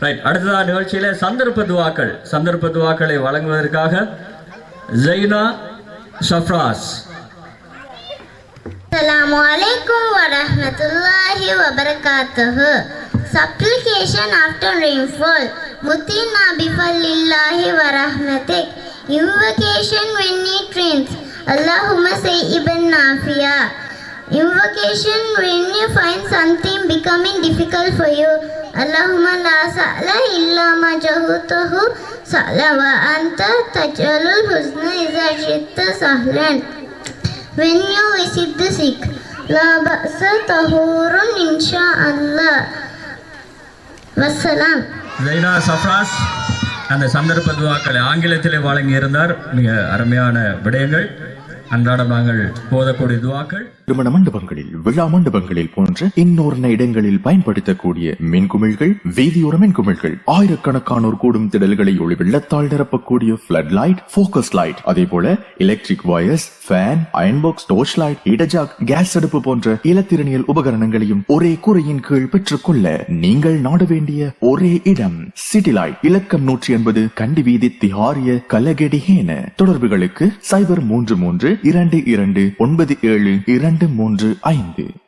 Right, அடுத்ததா நிகழ்ச்சியில சந்தர்ப்ப துவாக்களை வழங்குவதற்காக Zaina Shafraz. Assalamu alaikum wa rahmatullahi wa barakatuh. Supplication after rainfall. Mutina bifallillahi wa rahmatik. Invocation when it rains. Allahumma sayyiban nafiya. Invocation when you find something becoming difficult for you. Allahumma la sa'la illa ma jahutahu sa'la wa anta taj'alul huzna idha shi'ta sahlan. When you visit the sick, la ba'sa tahurun insha'Allah. Wassalam. Zaina Shafraz அந்த சந்தர்ப்ப துவாக்களை ஆங்கிலத்திலே வழங்கியிருந்தார். மிக அருமையான விடயங்கள், அன்றாடம் நாங்கள் போதக்கூடிய துவாக்கள். திருமண மண்டபங்களில், விழா மண்டபங்களில் போன்ற இன்னொரு இடங்களில் பயன்படுத்தக்கூடிய மின்குமிழ்கள், வீதியோர மின்குமிழ்கள், ஆயிரக்கணக்கானோர் கூடும் திடல்களை ஒளி வெள்ளத்தால் நிரப்பக்கூடிய பிளட் லைட், போக்கஸ் லைட், அதே போல electric wires, fan, iron box, torch light, இடஜாக், கேஸ் அடுப்பு போன்ற இலத்திரனியல் உபகரணங்களையும் ஒரே கூரையின் கீழ் பெற்றுக்கொள்ள நீங்கள் நாட வேண்டிய ஒரே இடம் சிட்டி லைட். இலக்கம் 180 கண்டி வீதி, திஹாரிய, கலகெடிஹேன. தொடர்புகளுக்கு 033 22 97 235.